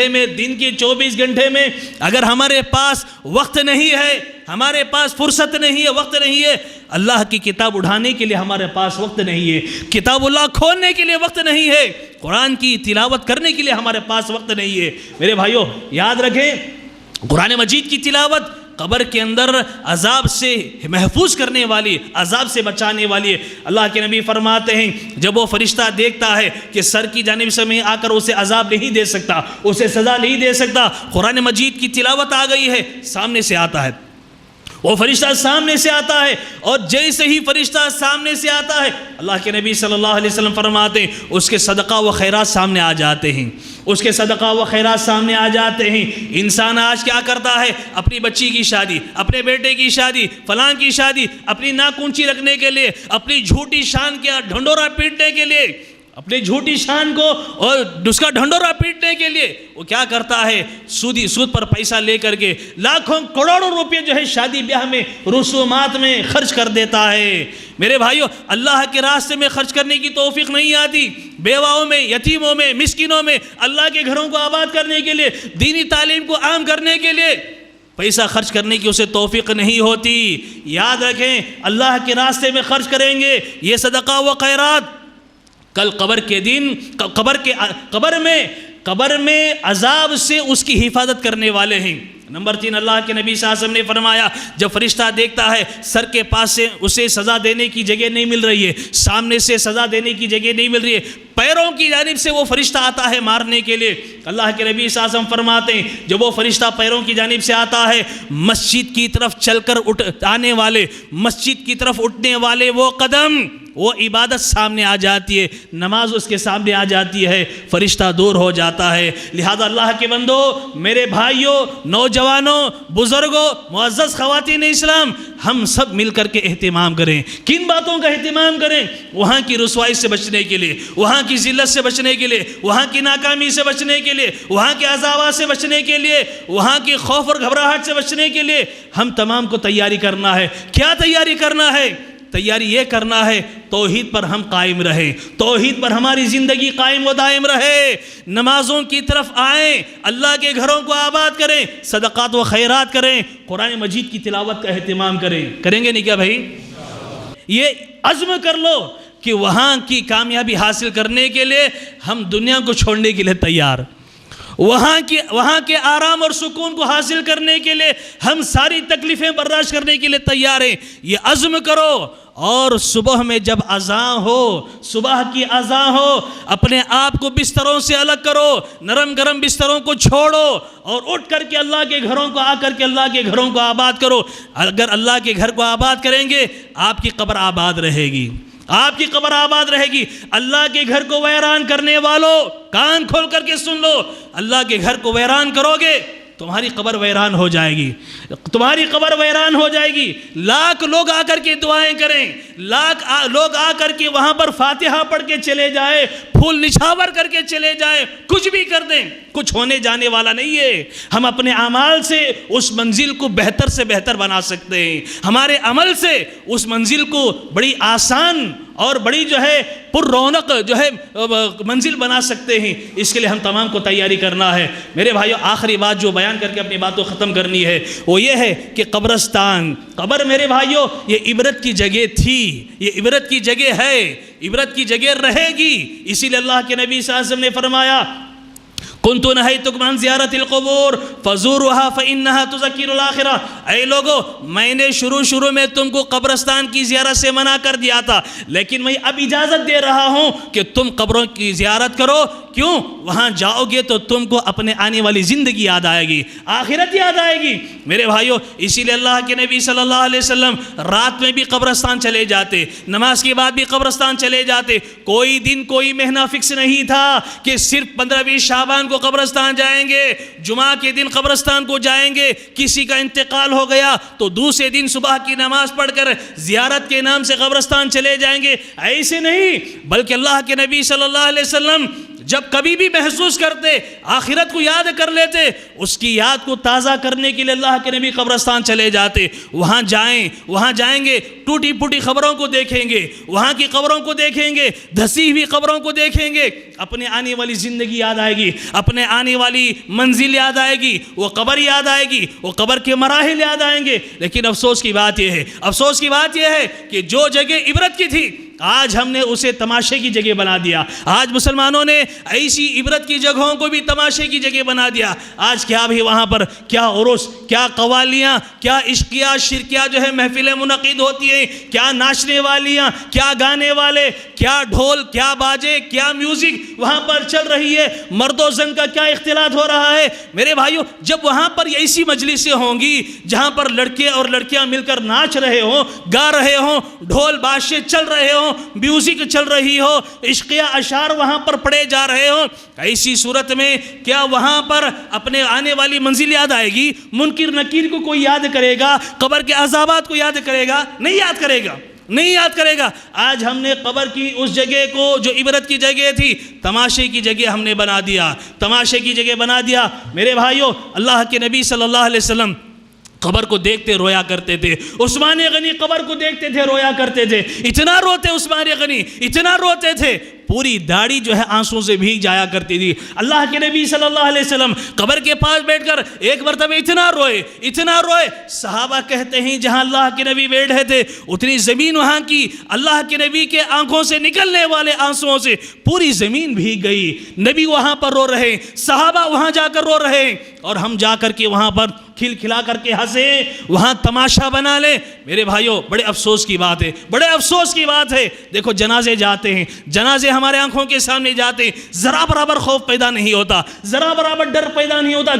میں دن کے 24 گھنٹے میں اگر ہمارے پاس وقت نہیں ہے، ہمارے پاس فرصت نہیں ہے، وقت نہیں ہے، اللہ کی کتاب اٹھانے کے لیے ہمارے پاس وقت نہیں ہے، کتاب اللہ کھولنے کے لیے وقت نہیں ہے، قرآن کی تلاوت کرنے کے لیے ہمارے پاس وقت نہیں ہے۔ میرے بھائیوں یاد رکھیں، قرآن مجید کی تلاوت قبر کے اندر عذاب سے محفوظ کرنے والی، عذاب سے بچانے والی ہے۔ اللہ کے نبی فرماتے ہیں جب وہ فرشتہ دیکھتا ہے کہ سر کی جانب سے میں آ کر اسے عذاب نہیں دے سکتا، اسے سزا نہیں دے سکتا، قرآن مجید کی تلاوت آ گئی ہے، سامنے سے آتا ہے، وہ فرشتہ سامنے سے آتا ہے، اور جیسے ہی فرشتہ سامنے سے آتا ہے اللہ کے نبی صلی اللہ علیہ وسلم فرماتے ہیں اس کے صدقہ و خیرات سامنے آ جاتے ہیں، اس کے صدقہ و خیرات سامنے آ جاتے ہیں۔ انسان آج کیا کرتا ہے؟ اپنی بچی کی شادی، اپنے بیٹے کی شادی، فلاں کی شادی، اپنی ناک اونچی رکھنے کے لیے، اپنی جھوٹی شان کا ڈھنڈورا پیٹنے کے لیے، اپنی جھوٹی شان کو اور اس کا ڈھنڈورا پیٹنے کے لیے وہ کیا کرتا ہے؟ سود پر پیسہ لے کر کے لاکھوں کروڑوں روپے جو ہے شادی بیاہ میں، رسومات میں خرچ کر دیتا ہے۔ میرے بھائیوں اللہ کے راستے میں خرچ کرنے کی توفیق نہیں آتی، بیواؤں میں، یتیموں میں، مسکینوں میں، اللہ کے گھروں کو آباد کرنے کے لیے، دینی تعلیم کو عام کرنے کے لیے پیسہ خرچ کرنے کی اسے توفیق نہیں ہوتی۔ یاد رکھیں اللہ کے راستے میں خرچ کریں گے، یہ صدقہ و خیرات کل قبر کے دن قبر میں عذاب سے اس کی حفاظت کرنے والے ہیں۔ نمبر 3 اللہ کے نبی صلی اللہ علیہ وسلم نے فرمایا جب فرشتہ دیکھتا ہے سر کے پاس سے اسے سزا دینے کی جگہ نہیں مل رہی ہے، سامنے سے سزا دینے کی جگہ نہیں مل رہی ہے، پیروں کی جانب سے وہ فرشتہ آتا ہے مارنے کے لیے۔ اللہ کے نبی صلی اللہ علیہ وسلم فرماتے ہیں جب وہ فرشتہ پیروں کی جانب سے آتا ہے، مسجد کی طرف چل کر آنے والے، مسجد کی طرف اٹھنے والے وہ قدم، وہ عبادت سامنے آ جاتی ہے، نماز اس کے سامنے آ جاتی ہے، فرشتہ دور ہو جاتا ہے۔ لہذا اللہ کے بندو، میرے بھائیوں، نوجوانوں، بزرگوں، معزز خواتین اسلام، ہم سب مل کر کے اہتمام کریں۔ کن باتوں کا اہتمام کریں؟ وہاں کی رسوائی سے بچنے کے لیے، وہاں کی ذلت سے بچنے کے لیے، وہاں کی ناکامی سے بچنے کے لیے، وہاں کے عذابات سے بچنے کے لیے، وہاں کی خوف اور گھبراہٹ سے بچنے کے لیے ہم تمام کو تیاری کرنا ہے۔ کیا تیاری کرنا ہے؟ تیاری یہ کرنا ہے توحید پر ہم قائم رہیں، توحید پر ہماری زندگی قائم و دائم رہے، نمازوں کی طرف آئیں، اللہ کے گھروں کو آباد کریں، صدقات و خیرات کریں، قرآن مجید کی تلاوت کا اہتمام کریں۔ کریں گے نہیں کیا بھائی؟ یہ عزم کر لو کہ وہاں کی کامیابی حاصل کرنے کے لیے ہم دنیا کو چھوڑنے کے لیے تیار، وہاں کے آرام اور سکون کو حاصل کرنے کے لیے ہم ساری تکلیفیں برداشت کرنے کے لیے تیار ہیں۔ یہ عزم کرو، اور صبح میں جب اذان ہو، صبح کی اذان ہو، اپنے آپ کو بستروں سے الگ کرو، نرم گرم بستروں کو چھوڑو اور اٹھ کر کے اللہ کے گھروں کو آ کر کے اللہ کے گھروں کو آباد کرو۔ اگر اللہ کے گھر کو آباد کریں گے آپ کی قبر آباد رہے گی، آپ کی قبر آباد رہے گی۔ اللہ کے گھر کو ویران کرنے والوں کان کھول کر کے سن لو، اللہ کے گھر کو ویران کرو گے تمہاری قبر ویران ہو جائے گی، تمہاری قبر ویران ہو جائے گی۔ لاکھ لوگ آ کر کے دعائیں کریں، لاکھ لوگ آ کر کے وہاں پر فاتحہ پڑھ کے چلے جائیں، پھول نچھاور کر کے چلے جائیں، کچھ بھی کر دیں، کچھ ہونے جانے والا نہیں ہے۔ ہم اپنے اعمال سے اس منزل کو بہتر سے بہتر بنا سکتے ہیں، ہمارے عمل سے اس منزل کو بڑی آسان اور بڑی جو ہے پر رونق جو ہے منزل بنا سکتے ہیں۔ اس کے لیے ہم تمام کو تیاری کرنا ہے۔ میرے بھائیو آخری بات جو بیان کر کے اپنی بات کو ختم کرنی ہے وہ یہ ہے کہ قبرستان، قبر میرے بھائیو یہ عبرت کی جگہ تھی، یہ عبرت کی جگہ ہے، عبرت کی جگہ رہے گی۔ اسی لیے اللہ کے نبی صلی اللہ علیہ وسلم نے فرمایا کنتو نہیتکم عن زیارت القبور فزورها فإنها تذکر الآخرہ۔ اے لوگو میں نے شروع میں تم کو قبرستان کی زیارت سے منع کر دیا تھا، لیکن میں اب اجازت دے رہا ہوں کہ تم قبروں کی زیارت کرو۔ کیوں؟ وہاں جاؤ گے تو تم کو اپنے آنے والی زندگی یاد آئے گی، آخرت یاد آئے گی۔ میرے بھائیو اسی لیے اللہ کے نبی صلی اللہ علیہ وسلم رات میں بھی قبرستان چلے جاتے، نماز کے بعد بھی قبرستان چلے جاتے۔ کوئی دن کوئی مہینہ فکس نہیں تھا کہ صرف 15-20 شعبان کو وہ قبرستان جائیں گے، جمعہ کے دن قبرستان کو جائیں گے، کسی کا انتقال ہو گیا تو دوسرے دن صبح کی نماز پڑھ کر زیارت کے نام سے قبرستان چلے جائیں گے. ایسے نہیں، بلکہ اللہ کے نبی صلی اللہ علیہ وسلم جب کبھی بھی محسوس کرتے، آخرت کو یاد کر لیتے، اس کی یاد کو تازہ کرنے کے لیے اللہ کے نبی قبرستان چلے جاتے. وہاں جائیں گے، ٹوٹی پھوٹی قبروں کو دیکھیں گے، وہاں کی قبروں کو دیکھیں گے، دھسی ہوئی قبروں کو دیکھیں گے. اپنے آنے والی زندگی یاد آئے گی، اپنے آنے والی منزل یاد آئے گی، وہ قبر یاد آئے گی، وہ قبر کے مراحل یاد آئیں گے. لیکن افسوس کی بات یہ ہے کہ جو جگہ عبرت کی تھی آج ہم نے اسے تماشے کی جگہ بنا دیا. آج مسلمانوں نے ایسی عبرت کی جگہوں کو بھی تماشے کی جگہ بنا دیا. آج کیا بھی وہاں پر کیا عرس، کیا قوالیاں، کیا عشقیہ شرکیہ جو ہے محفلیں منعقد ہوتی ہیں، کیا ناچنے والیاں، کیا گانے والے، کیا ڈھول، کیا باجے، کیا میوزک وہاں پر چل رہی ہے. مرد و زن کا کیا اختلاط ہو رہا ہے. میرے بھائیو، جب وہاں پر ایسی مجلسیں ہوں گی جہاں پر لڑکے اور لڑکیاں مل کر ناچ رہے ہوں، گا رہے ہوں، ڈھول باشے چل رہے ہوں، میوزک چل رہی ہو، عشقیہ اشعار وہاں پر پڑھے جا رہے ہوں، ایسی صورت میں کیا وہاں پر اپنے آنے والی منزل یاد آئے گی؟ منکر نکیر کو کوئی یاد کرے گا؟ قبر کے عذابات کو یاد کرے گا؟ نہیں یاد کرے گا. آج ہم نے قبر کی اس جگہ کو جو عبرت کی جگہ تھی تماشے کی جگہ ہم نے بنا دیا. میرے بھائیو، اللہ کے نبی صلی اللہ علیہ وسلم قبر کو دیکھتے رویا کرتے تھے. عثمان غنی قبر کو دیکھتے تھے، رویا کرتے تھے. اتنا روتے عثمان غنی، اتنا روتے تھے، پوری داڑھی جو ہے آنسوں سے بھیگ جایا کرتی تھی. اللہ کے نبی صلی اللہ علیہ وسلم قبر کے پاس بیٹھ کر ایک مرتبہ اتنا روئے. صحابہ کہتے ہیں جہاں اللہ کے نبی بیٹھے تھے اتنی زمین وہاں کی اللہ کے نبی کے آنکھوں سے نکلنے والے آنسوؤں سے پوری زمین بھیگ گئی. نبی وہاں پر رو رہے ہیں، صحابہ وہاں جا کر رو رہے ہیں، اور ہم جا کر کے وہاں پر کھل کھلا کر کے ہنسے، وہاں تماشا بنا لے. میرے بھائیوں، بڑے افسوس کی بات ہے. دیکھو جنازے جاتے ہیں، جنازے ہمارے آنکھوں کے سامنے جاتے ہیں، ذرا برابر خوف پیدا نہیں ہوتا، ذرا برابر ڈر پیدا نہیں ہوتا.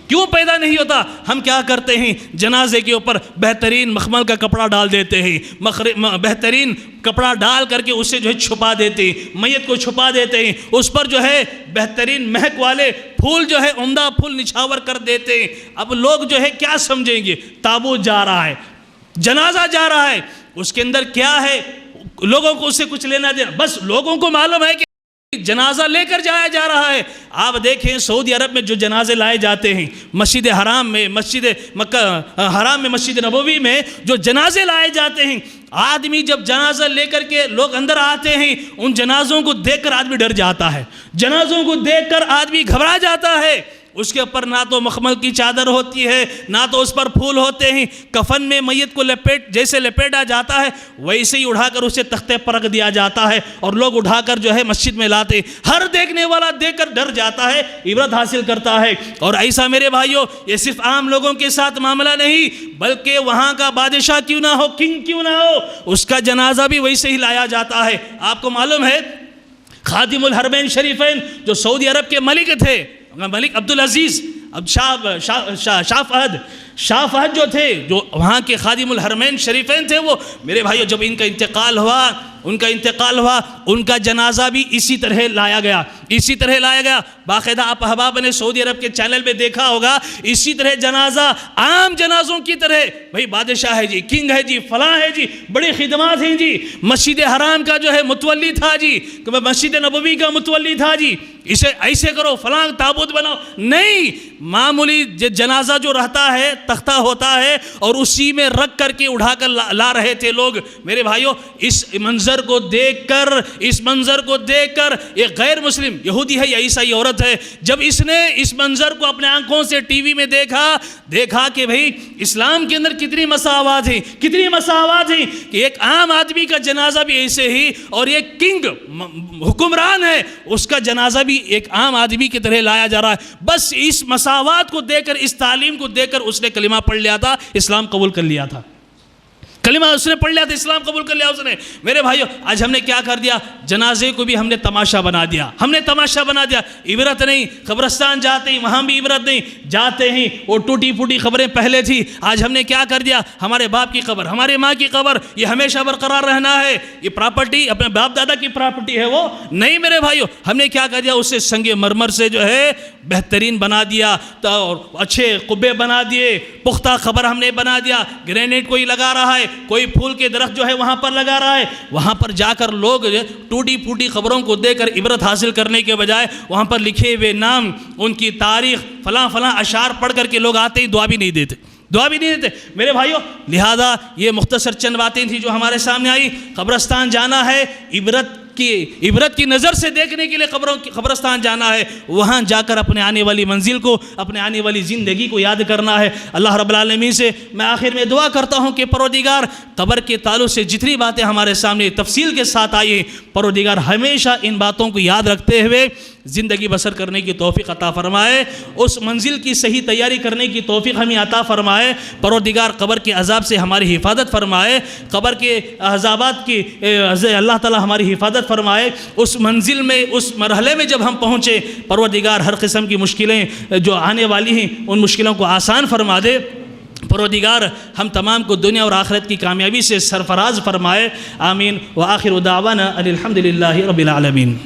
کیوں پیدا نہیں ہوتا؟ ہم کیا کرتے ہیں؟ جنازے کے اوپر بہترین مخمل کا کپڑا ڈال دیتے ہیں، بہترین کپڑا ڈال کر کے اسے جو ہے چھپا دیتے ہیں، میت کو چھپا دیتے ہیں، اس پر جو ہے بہترین مہک والے پھول جو ہے عمدہ پھول نچھاور کر دیتے ہیں. اب لوگ جو ہے کیا سمجھیں گے؟ تابوت جا رہا ہے، جنازہ جا رہا ہے، اس کے اندر کیا ہے؟ لوگوں کو اس سے کچھ لینا دینا، بس لوگوں کو معلوم ہے کہ جنازہ لے کر جایا جا رہا ہے. آپ دیکھیں سعودی عرب میں جو جنازے لائے جاتے ہیں، مسجد حرام میں، مسجد مکہ حرام میں، مسجد نبوی میں جو جنازے لائے جاتے ہیں، آدمی جب جنازہ لے کر کے لوگ اندر آتے ہیں، ان جنازوں کو دیکھ کر آدمی ڈر جاتا ہے، جنازوں کو دیکھ کر آدمی گھبرا جاتا ہے. اس کے اوپر نہ تو مخمل کی چادر ہوتی ہے، نہ تو اس پر پھول ہوتے ہیں. کفن میں میت کو جیسے لپیٹا جاتا ہے ویسے ہی اٹھا کر اسے تختے پر رکھ دیا جاتا ہے، اور لوگ اٹھا کر جو ہے مسجد میں لاتے. ہر دیکھنے والا دیکھ کر ڈر جاتا ہے، عبرت حاصل کرتا ہے. اور ایسا میرے بھائیوں، یہ صرف عام لوگوں کے ساتھ معاملہ نہیں، بلکہ وہاں کا بادشاہ کیوں نہ ہو، کنگ کیوں نہ ہو، اس کا جنازہ بھی ویسے ہی لایا جاتا ہے. آپ کو معلوم ہے خادم الحرمین شریفین جو سعودی عرب کے ملک تھے، ملک عبدالعزیز، اب شاہ فہد جو تھے، جو وہاں کے خادم الحرمین شریفین تھے، وہ میرے بھائیو جب ان کا انتقال ہوا ان کا جنازہ بھی اسی طرح لایا گیا. باقاعدہ آپ احباب نے سعودی عرب کے چینل پہ دیکھا ہوگا، اسی طرح جنازہ عام جنازوں کی طرح، بھئی بادشاہ ہے جی، کنگ ہے جی، فلاں ہے جی، بڑی خدمات ہیں جی، مسجد حرام کا جو ہے متولی تھا جی، مسجد نبوی کا متولی تھا جی، اسے ایسے کرو، فلاں تابوت بناؤ. نہیں، معمولی جنازہ جو رہتا ہے تختہ ہوتا ہے، اور اسی میں رکھ کر کے اٹھا کر لا رہے تھے لوگ. میرے بھائیو، اس منظر کو دیکھ کر ایک غیر مسلم یہودی ہے یا عیسائی عورت ہے، جب اس نے اس منظر کو اپنے آنکھوں سے ٹی وی میں دیکھا کہ بھئی اسلام کے اندر کتنی مساوات ہیں کہ ایک عام آدمی کا جنازہ بھی ایسے ہی، اور ایک کنگ حکمران ہے اس کا جنازہ بھی ایک عام آدمی کی طرح لایا جا رہا ہے. بس اس مساوات کو دیکھ کر، اس تعلیم کو دیکھ کر اس نے کلمہ پڑھ لیا تھا، اسلام قبول کر لیا تھا. کلمہ اس نے پڑھ لیا تھا، اسلام قبول کر لیا اس نے. میرے بھائیو آج ہم نے کیا کر دیا؟ جنازے کو بھی ہم نے تماشا بنا دیا. ہم نے تماشا بنا دیا. عبرت نہیں. قبرستان جاتے ہیں وہاں بھی عبرت نہیں. جاتے ہیں وہ ٹوٹی پھوٹی خبریں پہلے تھی. آج ہم نے کیا کر دیا؟ ہمارے باپ کی قبر، ہمارے ماں کی قبر، یہ ہمیشہ برقرار رہنا ہے. یہ پراپرٹی اپنے باپ دادا کی پراپرٹی ہے وہ نہیں. میرے بھائیو ہم نے کیا کر دیا؟ اسے سنگ مرمر سے جو ہے بہترین بنا دیا، اچھے قبے بنا دیے، پختہ قبر ہم نے بنا دیا. گرینیٹ کوئی لگا رہا ہے، کوئی پھول کے درخت جو ہے وہاں پر لگا رہا ہے. وہاں پر جا کر لوگ ٹوٹی پھوٹی خبروں کو دے کر عبرت حاصل کرنے کے بجائے وہاں پر لکھے ہوئے نام، ان کی تاریخ، فلاں فلاں اشعار پڑھ کر کے لوگ آتے ہی دعا بھی نہیں دیتے، دعا بھی نہیں دیتے. میرے بھائیو لہذا یہ مختصر چند باتیں تھیں جو ہمارے سامنے آئی. قبرستان جانا ہے عبرت کی نظر سے دیکھنے کے لیے قبرستان جانا ہے. وہاں جا کر اپنے آنے والی منزل کو، اپنے آنے والی زندگی کو یاد کرنا ہے. اللہ رب العالمین سے میں آخر میں دعا کرتا ہوں کہ پروردگار قبر کے تعلق سے جتنی باتیں ہمارے سامنے تفصیل کے ساتھ آئی ہیں، پروردگار ہمیشہ ان باتوں کو یاد رکھتے ہوئے زندگی بسر کرنے کی توفیق عطا فرمائے. اس منزل کی صحیح تیاری کرنے کی توفیق ہمیں عطا فرمائے. پروردگار قبر کے عذاب سے ہماری حفاظت فرمائے. قبر کے عذابات کی اللہ تعالی ہماری حفاظت فرمائے. اس منزل میں، اس مرحلے میں جب ہم پہنچے، پروردگار ہر قسم کی مشکلیں جو آنے والی ہیں ان مشکلوں کو آسان فرما دے. پروردگار ہم تمام کو دنیا اور آخرت کی کامیابی سے سرفراز فرمائے. آمین. وآخر دعوانا ان الحمد للہ رب العالمین.